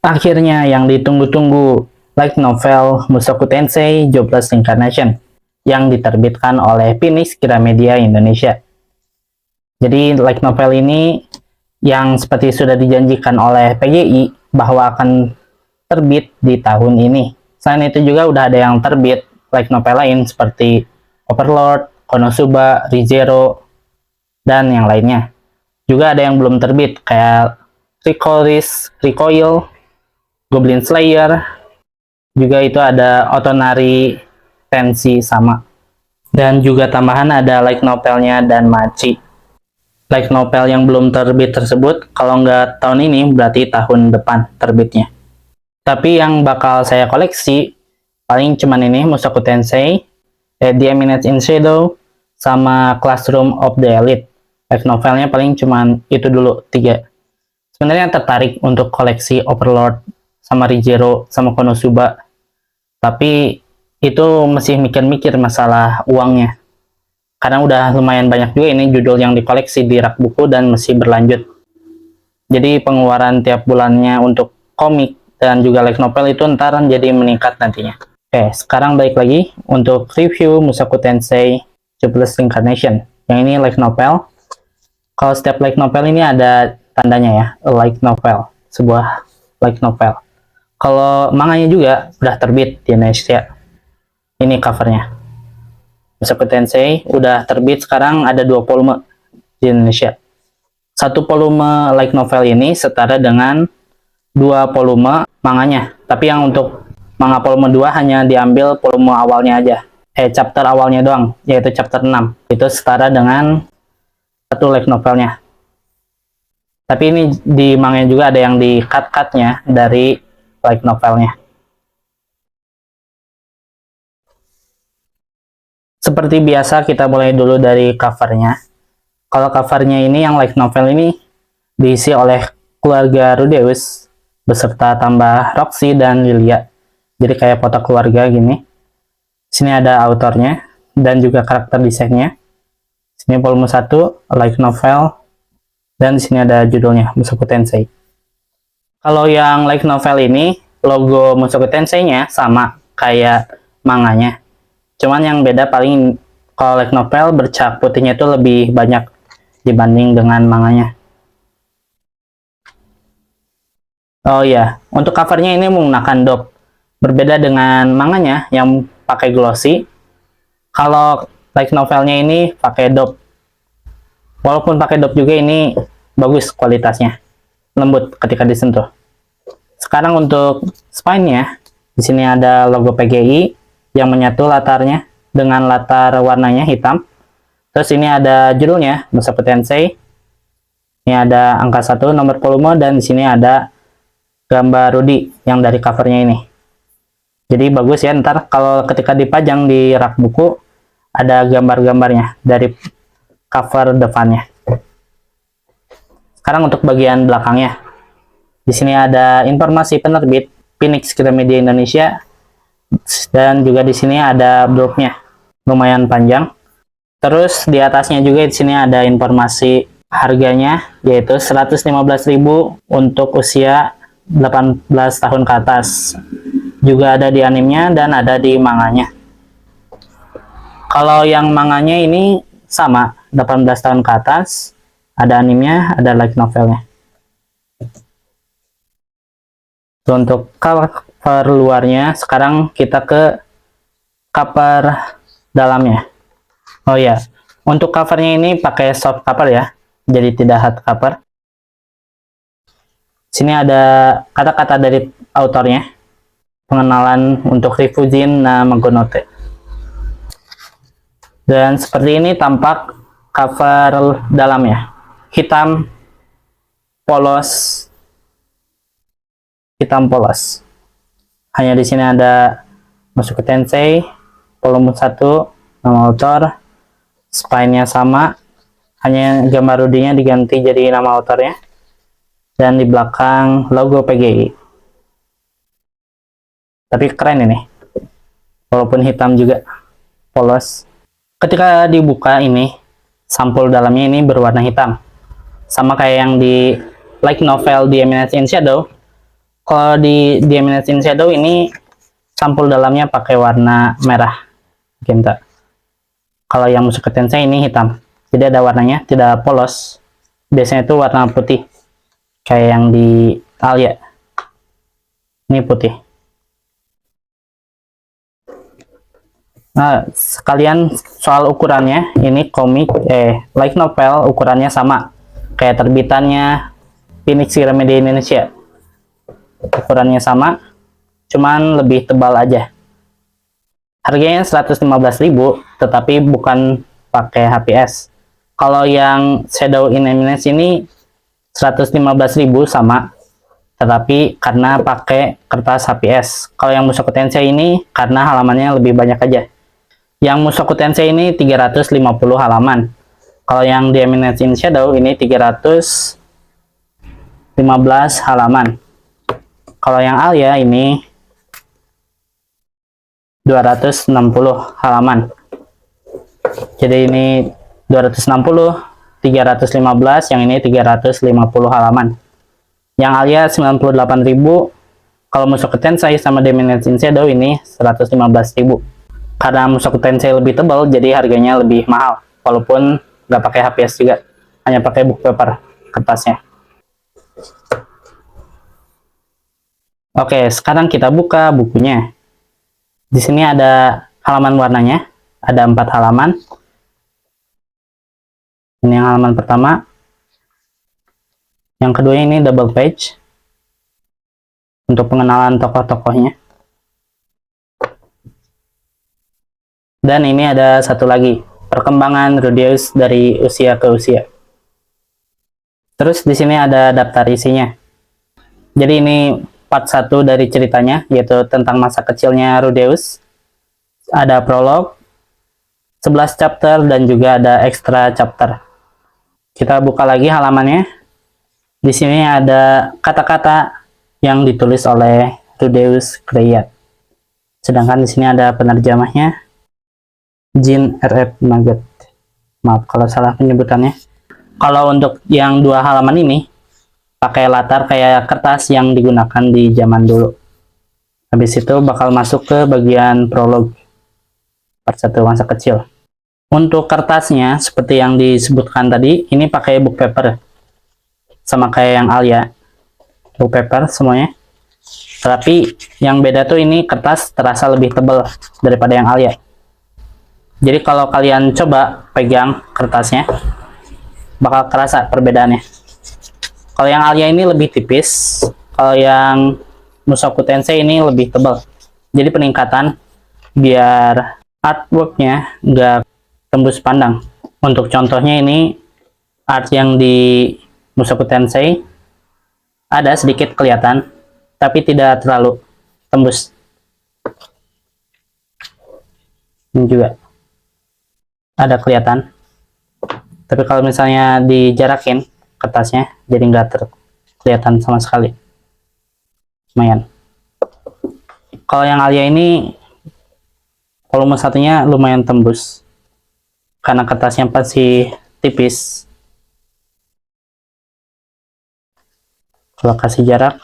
Akhirnya yang ditunggu-tunggu, light novel Mushoku Tensei Jobless Reincarnation yang diterbitkan oleh Phoenix Gramedia Indonesia. Jadi light novel ini yang seperti sudah dijanjikan oleh PGI bahwa akan terbit di tahun ini. Selain itu juga udah ada yang terbit light novel lain seperti Overlord, Konosuba, ReZero, dan yang lainnya. Juga ada yang belum terbit kayak Recoil, Goblin Slayer, juga itu ada Otonari Tenshi sama. Dan juga tambahan ada light novelnya dan Machi. Light novel yang belum terbit tersebut, kalau nggak tahun ini berarti tahun depan terbitnya. Tapi yang bakal saya koleksi, paling cuman ini, Mushoku Tensei, The Eminence in Shadow, sama Classroom of the Elite. Light novelnya paling cuman itu dulu, 3. Sebenarnya tertarik untuk koleksi Overlord, sama ReZero, sama Konosuba. Tapi itu masih mikir-mikir masalah uangnya. Karena udah lumayan banyak juga ini judul yang dikoleksi di rak buku dan masih berlanjut. Jadi pengeluaran tiap bulannya untuk komik dan juga light novel itu ntar jadi meningkat nantinya. Oke, sekarang balik lagi untuk review Mushoku Tensei Jobless Reincarnation. Yang ini light novel. Kalau setiap light novel ini ada tandanya ya, light novel, sebuah light novel. Kalau manganya juga udah terbit di Indonesia. Ini covernya. Mushoku Tensei udah terbit, sekarang ada 2 volume di Indonesia. 1 volume light novel ini setara dengan 2 volume manganya. Tapi yang untuk manga volume 2 hanya diambil volume awalnya aja. Chapter awalnya doang, yaitu chapter 6. Itu setara dengan 1 light novelnya. Tapi ini di manganya juga ada yang di cut-cutnya dari light novelnya. Seperti biasa kita mulai dulu dari covernya. Kalau covernya ini yang light novel ini diisi oleh keluarga Rudeus beserta tambah Roxy dan Lilia. Jadi kayak foto keluarga gini. Sini ada autornya dan juga karakter desainnya. Sini volume 1 light novel dan di sini ada judulnya Mushoku Tensei. Kalau yang light novel ini, logo Mushoku Tensei-nya sama kayak manganya. Cuman yang beda paling kalau light novel bercak putihnya itu lebih banyak dibanding dengan manganya. Oh iya, untuk covernya ini menggunakan dop. Berbeda dengan manganya yang pakai glossy. Kalau light novelnya ini pakai dop. Walaupun pakai dop juga ini bagus kualitasnya. Lembut ketika disentuh. Sekarang untuk spine-nya, di sini ada logo PGI yang menyatu latarnya dengan latar warnanya hitam. Terus ini ada judulnya Mushoku Tensei. Ini ada angka 1 nomor volume dan di sini ada gambar Rudy yang dari covernya ini. Jadi bagus ya, ntar kalau ketika dipajang di rak buku ada gambar-gambarnya dari cover depannya. Sekarang untuk bagian belakangnya. Di sini ada informasi penerbit Phoenix Gramedia Indonesia dan juga di sini ada blurb-nya. Lumayan panjang. Terus di atasnya juga di sini ada informasi harganya yaitu 115.000 untuk usia 18 tahun ke atas. Juga ada di animenya dan ada di manganya. Kalau yang manganya ini sama, 18 tahun ke atas. Ada animenya, ada light novelnya. Untuk cover luarnya, sekarang kita ke cover dalamnya. Oh ya, untuk covernya ini pakai soft cover ya, jadi tidak hard cover. Sini ada kata-kata dari autornya, pengenalan untuk Rifujin Namagonote. Dan seperti ini tampak cover dalamnya. Hitam polos. Hanya di sini ada Mushoku Tensei volume 1, nama autor, spine-nya sama, hanya gambar Rudy-nya diganti jadi nama autornya, dan di belakang logo PGI. Tapi keren ini, walaupun hitam juga, polos. Ketika dibuka ini, sampul dalamnya ini berwarna hitam. Sama kayak yang di light novel The Eminence in Shadow, Kalau di Eminence in Shadow ini sampul dalamnya pakai warna merah, Genta. Kalau yang Mushoku Tensei ini hitam, jadi ada warnanya, tidak polos. Biasanya itu warna putih, kayak yang di Alia. Ini putih. Nah, sekalian soal ukurannya, ini komik, light novel ukurannya sama, kayak terbitannya Phoenix Gramedia Indonesia. Ukurannya sama, cuman lebih tebal aja. Harganya 115.000, tetapi bukan pakai HPS. Kalau yang Shadow in Eminence ini 115.000 sama, tetapi karena pakai kertas HPS. Kalau yang Mushoku Tensei ini karena halamannya lebih banyak aja. Yang Mushoku Tensei ini 350 halaman. Kalau yang The Eminence in Shadow ini 315 halaman. Kalau yang Alia ini 260 halaman. Jadi ini 260, 315, yang ini 350 halaman. Yang Alia 98.000, kalau Mushoku Tensei sama The Eminence in Shadow ini 115.000. Karena Mushoku Tensei lebih tebal, jadi harganya lebih mahal. Walaupun nggak pakai HPS juga, hanya pakai book paper kertasnya. Oke, sekarang kita buka bukunya. Di sini ada halaman warnanya, ada 4 halaman. Ini yang halaman pertama. Yang kedua ini double page untuk pengenalan tokoh-tokohnya. Dan ini ada satu lagi, perkembangan Rudeus dari usia ke usia. Terus di sini ada daftar isinya. Jadi ini part 1 dari ceritanya, yaitu tentang masa kecilnya Rudeus. Ada prolog, 11 chapter, dan juga ada extra chapter. Kita buka lagi halamannya. Di sini ada kata-kata yang ditulis oleh Rudeus Kreyat. Sedangkan di sini ada penerjemahnya, Jean R.F. Nugget. Maaf kalau salah penyebutannya. Kalau untuk yang 2 halaman ini, pakai latar kayak kertas yang digunakan di zaman dulu. Habis itu bakal masuk ke bagian prolog, part 1 masa kecil. Untuk kertasnya, seperti yang disebutkan tadi, ini pakai book paper. Sama kayak yang Alia, book paper semuanya. Tapi yang beda tuh ini kertas terasa lebih tebal daripada yang Alia. Jadi kalau kalian coba pegang kertasnya, bakal kerasa perbedaannya. Kalau yang Alia ini lebih tipis, kalau yang Mushoku Tensei ini lebih tebal. Jadi peningkatan biar artworknya nggak tembus pandang. Untuk contohnya ini art yang di Mushoku Tensei ada sedikit kelihatan, tapi tidak terlalu tembus. Ini juga ada kelihatan, tapi kalau misalnya dijarakin kertasnya jadi nggak kelihatan sama sekali. Lumayan. Kalau yang Alia ini volume satunya lumayan tembus karena kertasnya pasti tipis. Kalau kasih jarak,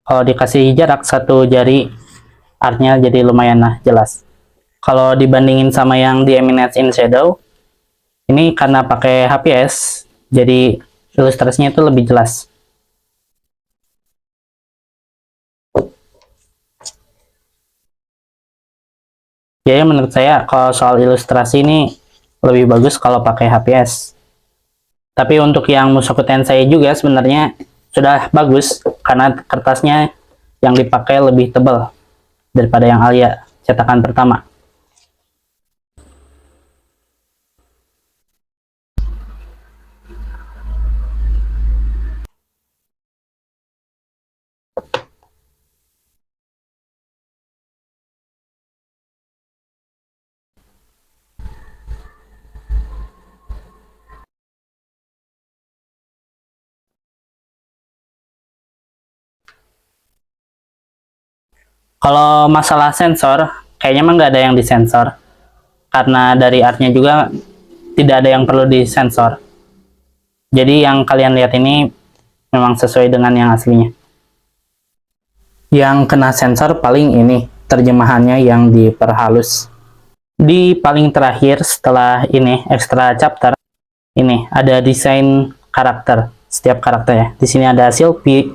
kalau dikasih jarak 1 jari, artnya jadi lumayan lah jelas. Kalau dibandingin sama yang The Eminence in Shadow, ini karena pakai HPS, jadi ilustrasinya itu lebih jelas. Jadi menurut saya kalau soal ilustrasi ini lebih bagus kalau pakai HPS. Tapi untuk yang Mushoku Tensei juga sebenarnya sudah bagus karena kertasnya yang dipakai lebih tebal daripada yang Alia cetakan pertama. Kalau masalah sensor, kayaknya emang nggak ada yang disensor, karena dari artnya juga tidak ada yang perlu disensor. Jadi yang kalian lihat ini memang sesuai dengan yang aslinya. Yang kena sensor paling ini terjemahannya yang diperhalus. Di paling terakhir setelah ini extra chapter, ini ada desain karakter setiap karakternya. Di sini ada Sylvie,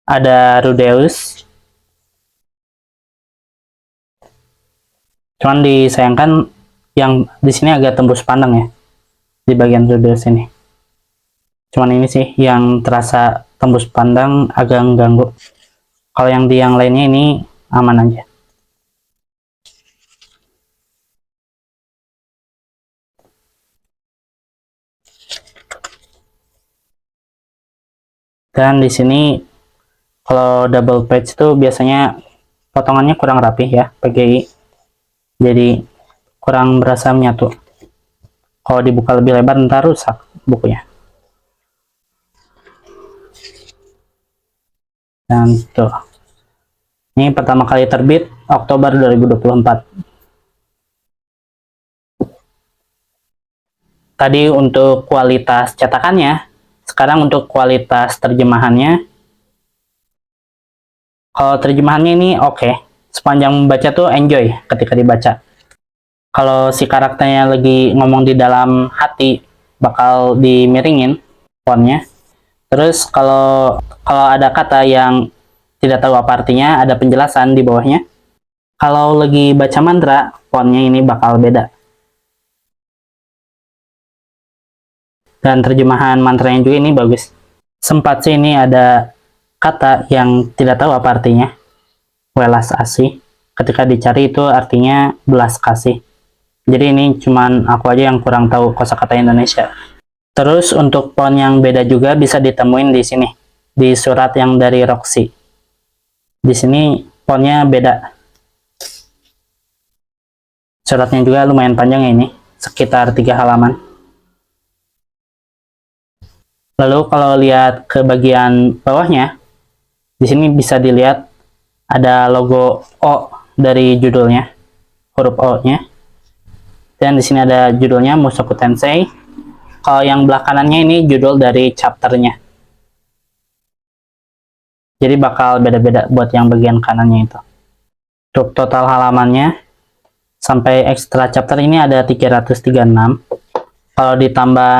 ada Rudeus. Cuman disayangkan yang di sini agak tembus pandang ya di bagian Rudeus ini. Cuman ini sih yang terasa tembus pandang agak mengganggu. Kalau yang di yang lainnya ini aman aja. Dan di sini kalau double page itu biasanya potongannya kurang rapih ya, PGI. Jadi kurang berasa menyatu. Kalau dibuka lebih lebar ntar rusak bukunya. Dan tuh. Ini pertama kali terbit Oktober 2024. Tadi untuk kualitas cetakannya, sekarang untuk kualitas terjemahannya. Kalau terjemahannya ini oke. Sepanjang membaca tuh enjoy ketika dibaca. Kalau si karakternya lagi ngomong di dalam hati, bakal dimiringin fontnya. Terus kalau ada kata yang tidak tahu apa artinya, ada penjelasan di bawahnya. Kalau lagi baca mantra, fontnya ini bakal beda. Dan terjemahan mantranya juga ini bagus. Sempat sih ini ada kata yang tidak tahu apa artinya. Welas asih. Ketika dicari itu artinya belas kasih. Jadi ini cuman aku aja yang kurang tahu kosakata Indonesia. Terus untuk font yang beda juga bisa ditemuin di sini. Di surat yang dari Roxy. Di sini fontnya beda. Suratnya juga lumayan panjang ya ini. Sekitar 3 halaman. Lalu kalau lihat ke bagian bawahnya, di sini bisa dilihat ada logo O dari judulnya, huruf O-nya. Dan di sini ada judulnya Mushoku Tensei. Kalau yang belah kanannya ini judul dari chapternya. Jadi bakal beda-beda buat yang bagian kanannya itu. Untuk total halamannya, sampai extra chapter ini ada 336. Kalau ditambah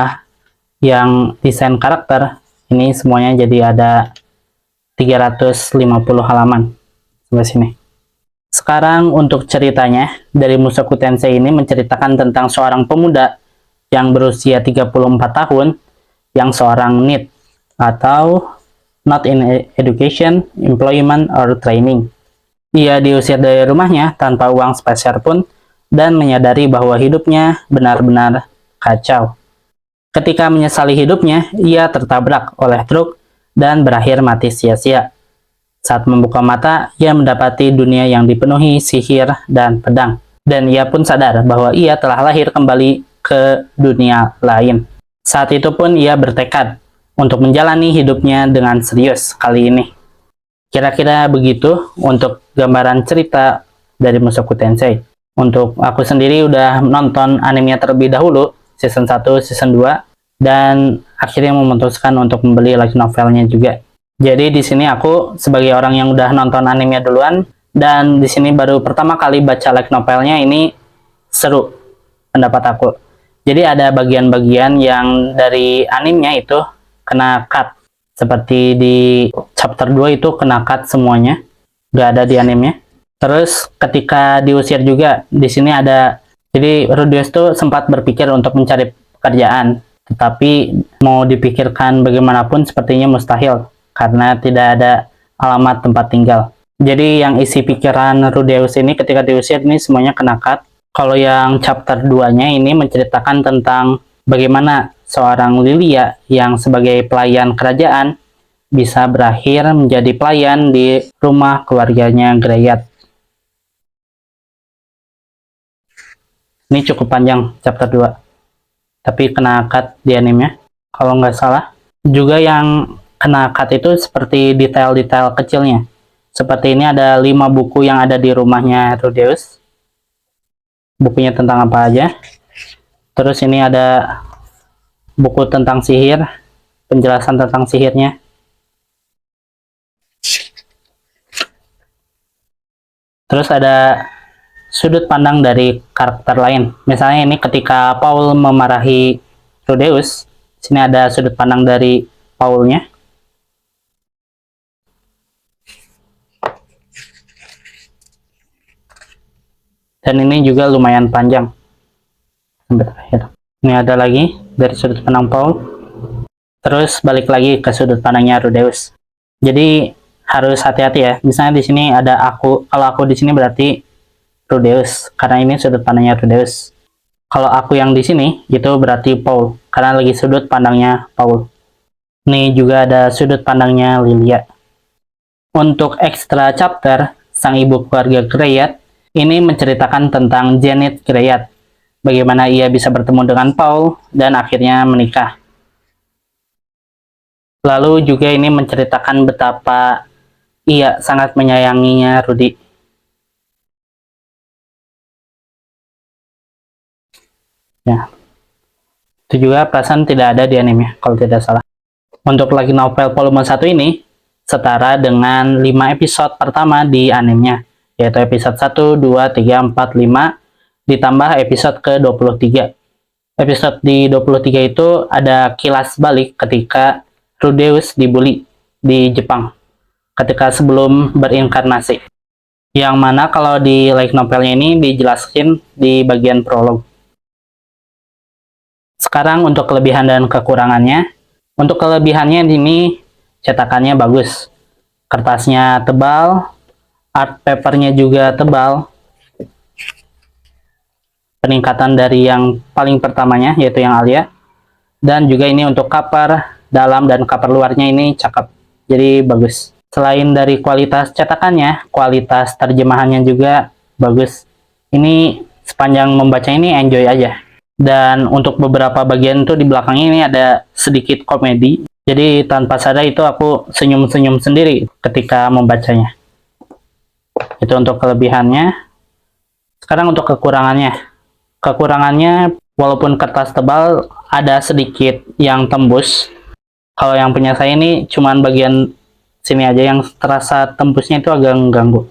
yang desain karakter, ini semuanya jadi ada 350 halaman sampai sini. Sekarang untuk ceritanya, dari Mushoku Tensei ini menceritakan tentang seorang pemuda yang berusia 34 tahun yang seorang NEET atau Not in Education, Employment, or Training. Ia diusir dari rumahnya tanpa uang sepeser pun dan menyadari bahwa hidupnya benar-benar kacau. Ketika menyesali hidupnya, ia tertabrak oleh truk dan berakhir mati sia-sia. Saat membuka mata, ia mendapati dunia yang dipenuhi sihir dan pedang. Dan ia pun sadar bahwa ia telah lahir kembali ke dunia lain. Saat itu pun ia bertekad untuk menjalani hidupnya dengan serius kali ini. Kira-kira begitu untuk gambaran cerita dari Mushoku Tensei. Untuk aku sendiri udah nonton animenya terlebih dahulu, season 1, season 2, dan akhirnya memutuskan untuk membeli light novelnya juga. Jadi di sini aku sebagai orang yang udah nonton animenya duluan, dan di sini baru pertama kali baca light novelnya, ini seru pendapat aku. Jadi ada bagian-bagian yang dari animenya itu kena cut. Seperti di chapter 2 itu kena cut semuanya, nggak ada di animenya. Terus ketika diusir juga, di sini ada, jadi Rudeus tuh sempat berpikir untuk mencari pekerjaan, tetapi mau dipikirkan bagaimanapun sepertinya mustahil, karena tidak ada alamat tempat tinggal. Jadi yang isi pikiran Rudeus ini ketika diusir ini semuanya kena cut. Kalau yang chapter 2-nya ini menceritakan tentang bagaimana seorang Lilia yang sebagai pelayan kerajaan bisa berakhir menjadi pelayan di rumah keluarganya Greyat. Ini cukup panjang chapter 2, tapi kena cut di animenya kalau nggak salah. Juga yang kena cut itu seperti detail-detail kecilnya. Seperti ini ada 5 buku yang ada di rumahnya Rudeus. Bukunya tentang apa aja. Terus ini ada buku tentang sihir, penjelasan tentang sihirnya. Terus ada sudut pandang dari karakter lain. Misalnya ini ketika Paul memarahi Rudeus, sini ada sudut pandang dari Paulnya. Dan ini juga lumayan panjang sampai terakhir. Ini ada lagi dari sudut pandang Paul. Terus balik lagi ke sudut pandangnya Rudeus. Jadi harus hati-hati ya. Misalnya di sini ada aku. Kalau aku di sini berarti Rudeus, karena ini sudut pandangnya Rudeus. Kalau aku yang di sini itu berarti Paul, karena lagi sudut pandangnya Paul. Ini juga ada sudut pandangnya Lilia. Untuk extra chapter, sang ibu keluarga Greyat ini menceritakan tentang Janet Greyat, bagaimana ia bisa bertemu dengan Paul dan akhirnya menikah. Lalu juga ini menceritakan betapa ia sangat menyayanginya Rudy. Ya, itu juga perasaan tidak ada di anime kalau tidak salah. Untuk light novel volume 1 ini setara dengan 5 episode pertama di animenya, yaitu episode 1, 2, 3, 4, 5, ditambah episode ke-23. Episode di 23 itu ada kilas balik ketika Rudeus dibully di Jepang, ketika sebelum berinkarnasi. Yang mana kalau di light novelnya ini dijelaskan di bagian prolog. Sekarang untuk kelebihan dan kekurangannya. Untuk kelebihannya ini cetakannya bagus. Kertasnya tebal, art papernya juga tebal. Peningkatan dari yang paling pertamanya yaitu yang Alia. Dan juga ini untuk cover dalam dan cover luarnya ini cakep. Jadi bagus. Selain dari kualitas cetakannya, kualitas terjemahannya juga bagus. Ini sepanjang membaca ini enjoy aja. Dan untuk beberapa bagian tuh di belakangnya ini ada sedikit komedi. Jadi tanpa sadar itu aku senyum-senyum sendiri ketika membacanya. Itu untuk kelebihannya. Sekarang untuk kekurangannya. Kekurangannya walaupun kertas tebal ada sedikit yang tembus. Kalau yang punya saya ini cuman bagian sini aja yang terasa tembusnya itu agak mengganggu.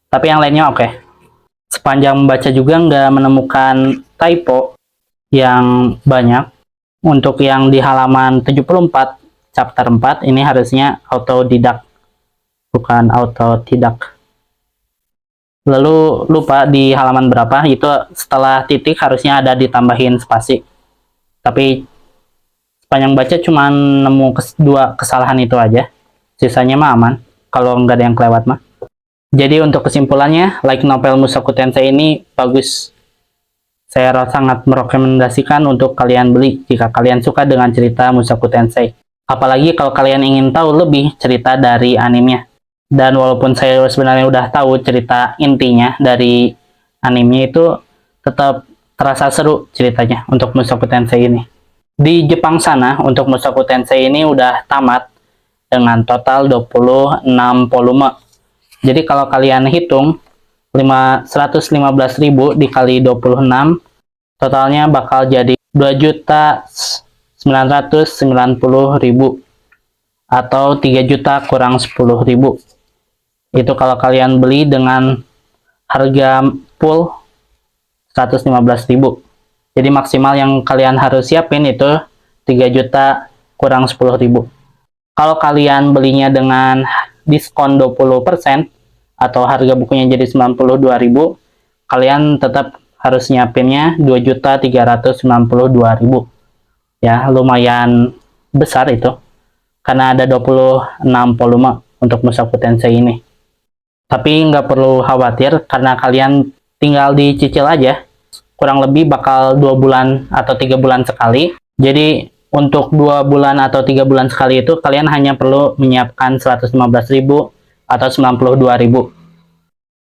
Tapi yang lainnya oke. Sepanjang membaca juga nggak menemukan typo yang banyak. Untuk yang di halaman 74 chapter 4 ini harusnya autodidak, bukan autodidak. Lalu lupa di halaman berapa, itu setelah titik harusnya ada ditambahin spasi. Tapi sepanjang baca cuma nemu dua kesalahan itu aja. Sisanya mah aman, kalau nggak ada yang kelewat mah. Jadi untuk kesimpulannya, light novel Mushoku Tensei ini bagus. Saya sangat merekomendasikan untuk kalian beli jika kalian suka dengan cerita Mushoku Tensei. Apalagi kalau kalian ingin tahu lebih cerita dari animenya. Dan walaupun saya sebenarnya udah tahu cerita intinya dari anime itu, tetap terasa seru ceritanya untuk Mushoku Tensei ini. Di Jepang sana, untuk Mushoku Tensei ini udah tamat dengan total 26 volume. Jadi kalau kalian hitung 115.000 dikali 26, totalnya bakal jadi 2.990.000 atau 3 juta kurang 10.000. Itu kalau kalian beli dengan harga full 115.000. Jadi maksimal yang kalian harus siapin itu 3 juta kurang 10.000. Kalau kalian belinya dengan diskon 20% atau harga bukunya jadi 92.000, kalian tetap harus nyiapinnya 2.392.000. Ya, lumayan besar itu. Karena ada 26 volume untuk Mushoku Tensei ini. Tapi nggak perlu khawatir karena kalian tinggal dicicil aja. Kurang lebih bakal 2 bulan atau 3 bulan sekali. Jadi untuk 2 bulan atau 3 bulan sekali itu kalian hanya perlu menyiapkan 115.000 atau 92.000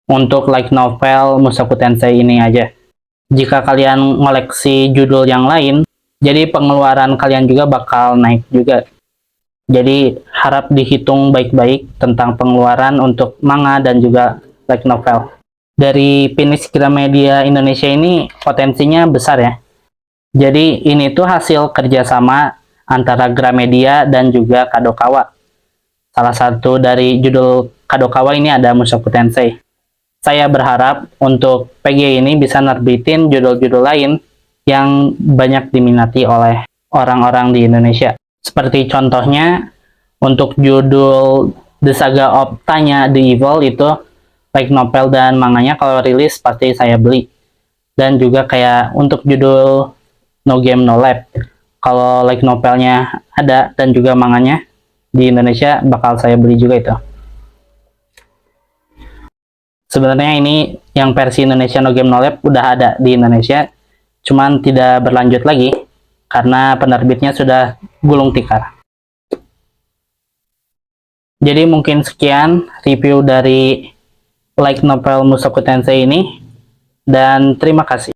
untuk light novel Mushoku Tensei ini aja. Jika kalian ngoleksi judul yang lain, jadi pengeluaran kalian juga bakal naik juga. Jadi harap dihitung baik-baik tentang pengeluaran untuk manga dan juga light novel. Dari Phoenix Gramedia Indonesia ini potensinya besar ya. Jadi ini tuh hasil kerjasama antara Gramedia dan juga Kadokawa. Salah satu dari judul Kadokawa ini ada Mushoku Tensei. Saya berharap untuk PG ini bisa nerbitin judul-judul lain yang banyak diminati oleh orang-orang di Indonesia. Seperti contohnya, untuk judul The Saga of Tanya The Evil itu light novel dan manganya kalau rilis pasti saya beli. Dan juga kayak untuk judul No Game No Lab, kalau light novelnya ada dan juga manganya di Indonesia bakal saya beli juga itu. Sebenarnya ini yang versi Indonesia No Game No Lab udah ada di Indonesia, cuman tidak berlanjut lagi karena penerbitnya sudah gulung tikar. Jadi mungkin sekian review dari light novel Mushoku Tensei ini, dan terima kasih.